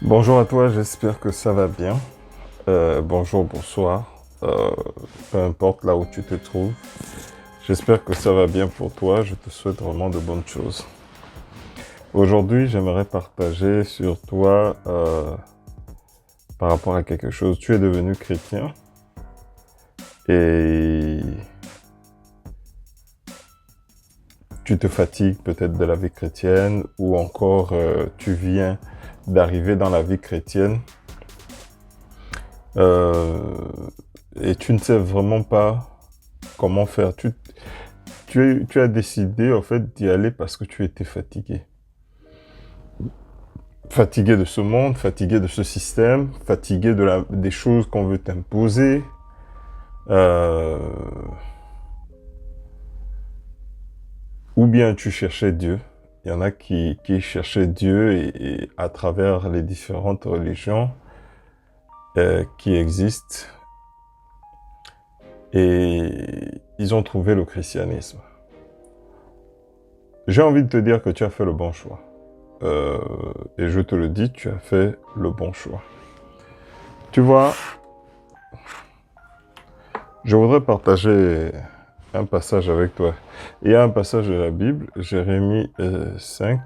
Bonjour à toi, j'espère que ça va bien. Bonjour, bonsoir, peu importe là où tu te trouves. J'espère que ça va bien pour toi, je te souhaite vraiment de bonnes choses. Aujourd'hui, j'aimerais partager sur toi par rapport à quelque chose. Tu es devenu chrétien et tu te fatigues peut-être de la vie chrétienne ou encore tu viens d'arriver dans la vie chrétienne. Euh, et tu ne sais vraiment pas comment faire. Tu as décidé en fait d'y aller parce que tu étais fatigué. Fatigué de ce monde, fatigué de ce système, fatigué des choses qu'on veut t'imposer. Euh, ou bien tu cherchais Dieu. Il y en a qui cherchaient Dieu et à travers les différentes religions qui existent. Et ils ont trouvé le christianisme. J'ai envie de te dire que tu as fait le bon choix. Euh, et je te le dis, tu as fait le bon choix. Tu vois, je voudrais partager un passage avec toi. Il y a un passage de la Bible, Jérémie 5,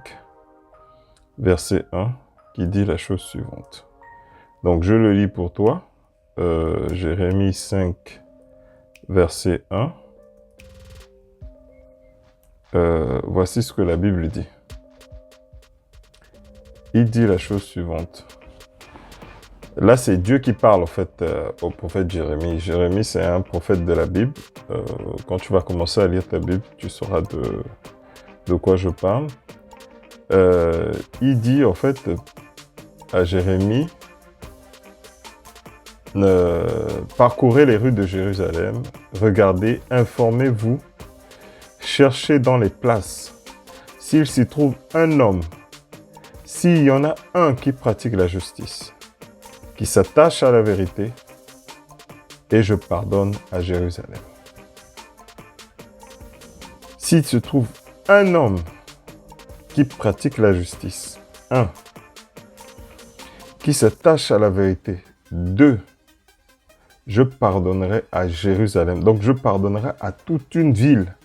verset 1, qui dit la chose suivante. Donc je le lis pour toi. Jérémie 5, verset 1. Voici ce que la Bible dit. Il dit la chose suivante. Là, c'est Dieu qui parle, en fait, au prophète Jérémie. Jérémie, c'est un prophète de la Bible. Quand tu vas commencer à lire ta Bible, tu sauras de quoi je parle. Il dit, en fait, à Jérémie, parcourez les rues de Jérusalem, regardez, informez-vous, cherchez dans les places. S'il s'y trouve un homme, s'il y en a un qui pratique la justice, qui s'attache à la vérité, et je pardonne à Jérusalem. S'il se trouve un homme qui pratique la justice, un, qui s'attache à la vérité, deux, je pardonnerai à Jérusalem. Donc je pardonnerai à toute une ville.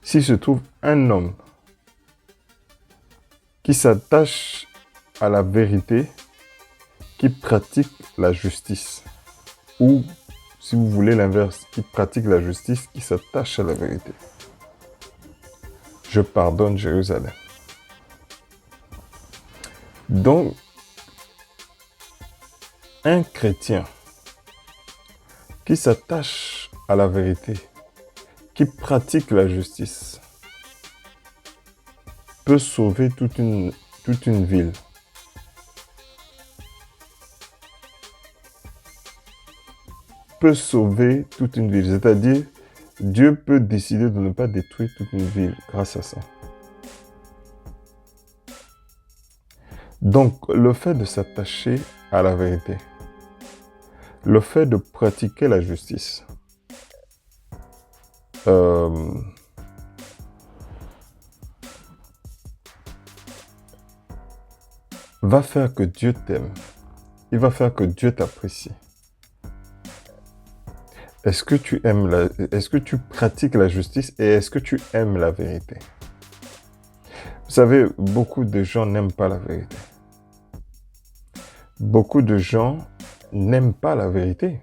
S'il se trouve un homme qui s'attache à la vérité, qui pratique la justice, ou si vous voulez l'inverse, qui pratique la justice, qui s'attache à la vérité, je pardonne Jérusalem. Donc, un chrétien qui s'attache à la vérité, qui pratique la justice, peut sauver toute une ville. Peut sauver toute une ville. C'est-à-dire, Dieu peut décider de ne pas détruire toute une ville grâce à ça. Donc, le fait de s'attacher à la vérité, le fait de pratiquer la justice, va faire que Dieu t'aime. Il va faire que Dieu t'apprécie. Est-ce que tu pratiques la justice et est-ce que tu aimes la vérité? Vous savez, beaucoup de gens n'aiment pas la vérité. Beaucoup de gens n'aiment pas la vérité.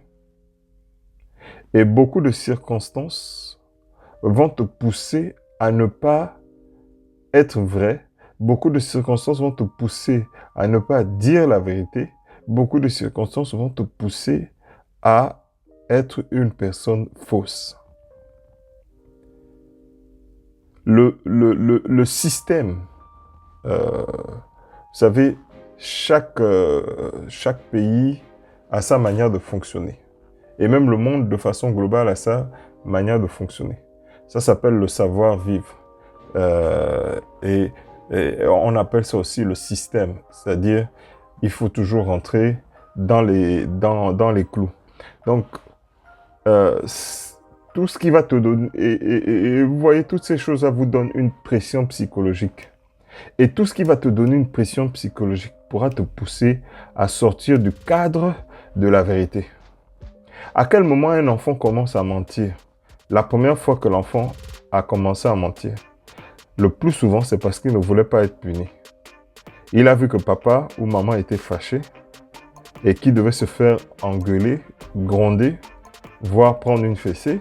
Et beaucoup de circonstances vont te pousser à ne pas être vrai. Beaucoup de circonstances vont te pousser à ne pas dire la vérité. Beaucoup de circonstances vont te pousser à être une personne fausse. Le système, vous savez, chaque pays a sa manière de fonctionner. Et même le monde, de façon globale, a sa manière de fonctionner. Ça s'appelle le savoir-vivre. Et on appelle ça aussi le système. C'est-à-dire, il faut toujours rentrer dans les clous. Donc, tout ce qui va te donner, et vous voyez, toutes ces choses-là vous donnent une pression psychologique. Et tout ce qui va te donner une pression psychologique pourra te pousser à sortir du cadre de la vérité. À quel moment un enfant commence à mentir? La première fois que l'enfant a commencé à mentir, le plus souvent, c'est parce qu'il ne voulait pas être puni. Il a vu que papa ou maman était fâché et qu'il devait se faire engueuler, gronder, voire prendre une fessée.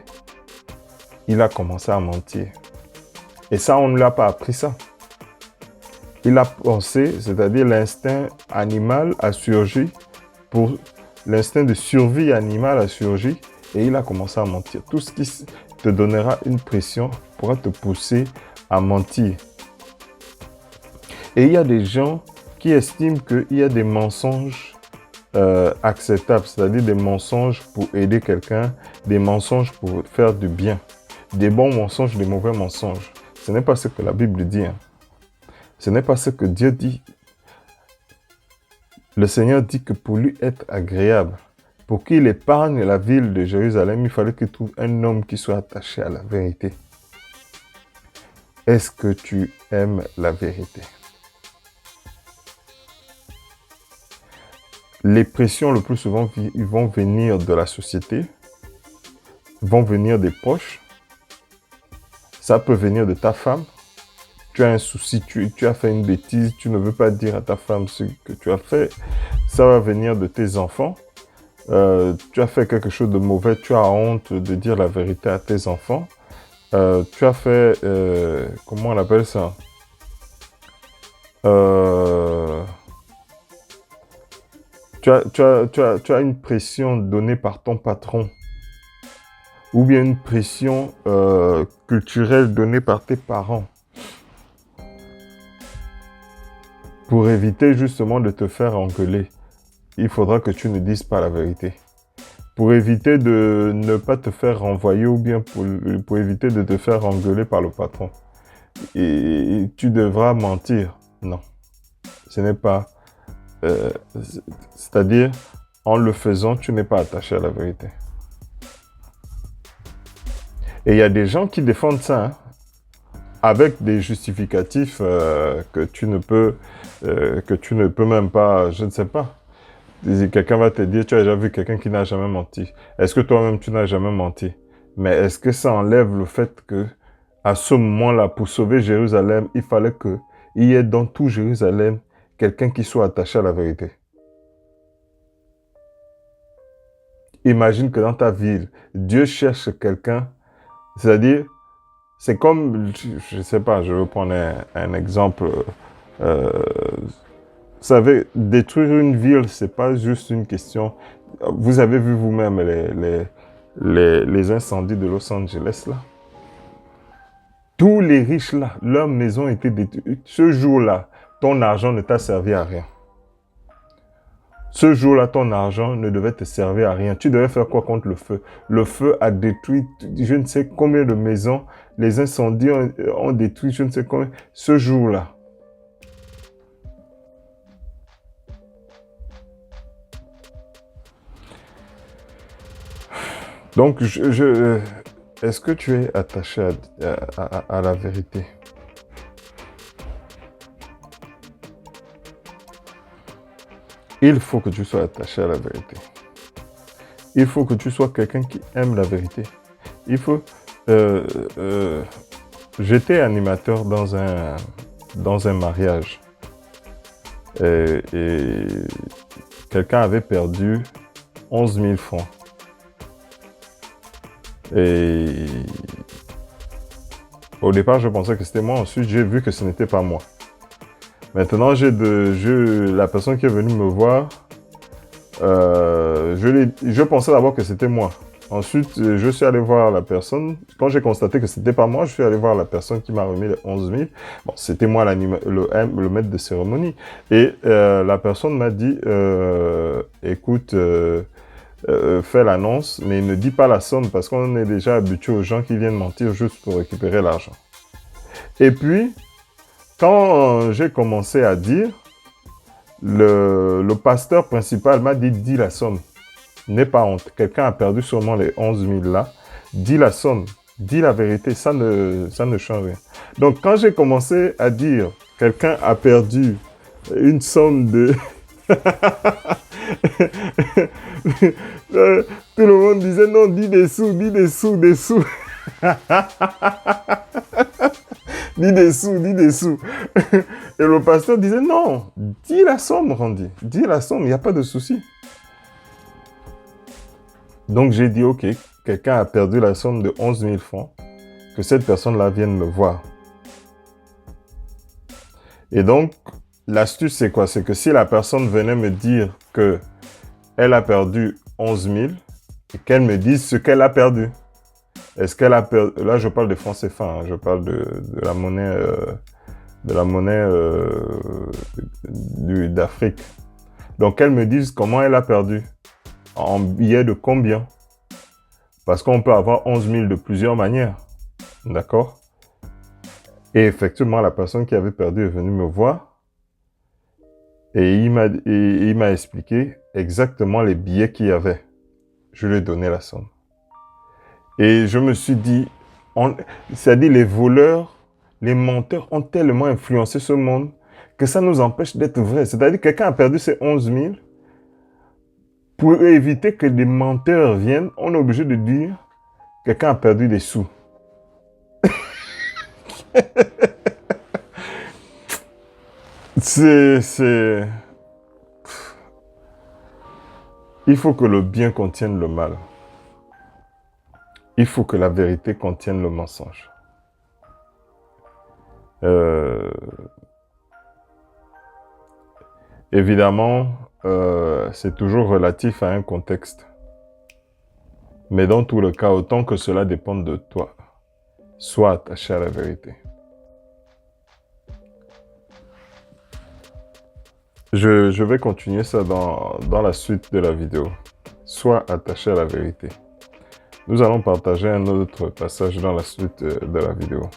Il a commencé à mentir. Et ça, on ne lui a pas appris ça. Il a pensé, c'est-à-dire l'instinct animal a surgi, l'instinct de survie animale a surgi, et il a commencé à mentir. Tout ce qui te donnera une pression pourra te pousser à mentir. Et il y a des gens qui estiment qu'il y a des mensonges acceptables, c'est-à-dire des mensonges pour aider quelqu'un, des mensonges pour faire du bien, des bons mensonges, des mauvais mensonges. Ce n'est pas ce que la Bible dit. Ce n'est pas ce que Dieu dit. Le Seigneur dit que pour lui être agréable, pour qu'il épargne la ville de Jérusalem, il fallait qu'il trouve un homme qui soit attaché à la vérité. Est-ce que tu aimes la vérité? Les pressions, le plus souvent, ils vont venir de la société, vont venir des proches. Ça peut venir de ta femme. Tu as un souci, tu as fait une bêtise, tu ne veux pas dire à ta femme ce que tu as fait. Ça va venir de tes enfants. Tu as fait quelque chose de mauvais, tu as honte de dire la vérité à tes enfants. Tu as fait, comment on appelle ça? Tu as une pression donnée par ton patron. Ou bien une pression culturelle donnée par tes parents. Pour éviter justement de te faire engueuler, il faudra que tu ne dises pas la vérité. Pour éviter de ne pas te faire renvoyer ou bien pour éviter de te faire engueuler par le patron. Et tu devras mentir. Non, ce n'est pas... c'est-à-dire, en le faisant, tu n'es pas attaché à la vérité. Et il y a des gens qui défendent ça, hein, avec des justificatifs que tu ne peux même pas, je ne sais pas. Quelqu'un va te dire, tu as déjà vu quelqu'un qui n'a jamais menti. Est-ce que toi-même, tu n'as jamais menti? Mais est-ce que ça enlève le fait que, à ce moment-là, pour sauver Jérusalem, il fallait qu'il y ait dans tout Jérusalem quelqu'un qui soit attaché à la vérité? Imagine que dans ta ville, Dieu cherche quelqu'un, c'est-à-dire, c'est comme, je ne sais pas, je vais prendre un exemple. Vous savez, détruire une ville, ce n'est pas juste une question. Vous avez vu vous-même les incendies de Los Angeles, là. Tous les riches, là, leurs maisons étaient détruites. Ce jour-là, ton argent ne t'a servi à rien. Ce jour-là, ton argent ne devait te servir à rien. Tu devais faire quoi contre le feu? Le feu a détruit je ne sais combien de maisons. Les incendies ont détruit je ne sais combien. Ce jour-là. Donc, est-ce que tu es attaché à la vérité? Il faut que tu sois attaché à la vérité. Il faut que tu sois quelqu'un qui aime la vérité. Il faut... j'étais animateur dans un mariage. Et quelqu'un avait perdu 11 000 francs. Et au départ, je pensais que c'était moi. Ensuite, j'ai vu que ce n'était pas moi. Maintenant, la personne qui est venue me voir, je pensais d'abord que c'était moi. Ensuite, je suis allé voir la personne. Quand j'ai constaté que c'était pas moi, je suis allé voir la personne qui m'a remis les 11 000. Bon, c'était moi le maître de cérémonie. Et la personne m'a dit, écoute, fais l'annonce, mais ne dis pas la somme parce qu'on est déjà habitué aux gens qui viennent mentir juste pour récupérer l'argent. Et puis, quand j'ai commencé à dire, le pasteur principal m'a dit, dis la somme. N'aie pas honte. Quelqu'un a perdu sûrement les 11 000 là. Dis la somme. Dis la vérité. Ça ne change rien. Donc, quand j'ai commencé à dire quelqu'un a perdu une somme de... Tout le monde disait non, dis des sous, dis des sous, des sous. Dis des sous, dis des sous. Et le pasteur disait non, dis la somme, Randy. Dis la somme, il n'y a pas de souci. Donc j'ai dit ok, quelqu'un a perdu la somme de 11 000 francs, que cette personne-là vienne me voir. Et donc, l'astuce c'est quoi? C'est que si la personne venait me dire qu'elle a perdu 11 000, et qu'elle me dise ce qu'elle a perdu. Est-ce qu'elle a perdu... Là, je parle de francs CFA, hein, je parle de la monnaie, d'Afrique. Donc, qu'elle me dise comment elle a perdu. En billets de combien? Parce qu'on peut avoir 11 000 de plusieurs manières. D'accord? Et effectivement, la personne qui avait perdu est venue me voir. Et il m'a expliqué exactement les billets qu'il y avait. Je lui ai donné la somme. Et je me suis dit, c'est-à-dire les voleurs, les menteurs ont tellement influencé ce monde que ça nous empêche d'être vrais. C'est-à-dire que quelqu'un a perdu ses 11 000. Pour éviter que des menteurs viennent, on est obligé de dire quelqu'un a perdu des sous. Il faut que le bien contienne le mal. Il faut que la vérité contienne le mensonge. Évidemment, c'est toujours relatif à un contexte. Mais dans tout le cas, autant que cela dépende de toi, sois attaché à la vérité. Je vais continuer ça dans la suite de la vidéo. Sois attaché à la vérité. Nous allons partager un autre passage dans la suite de la vidéo.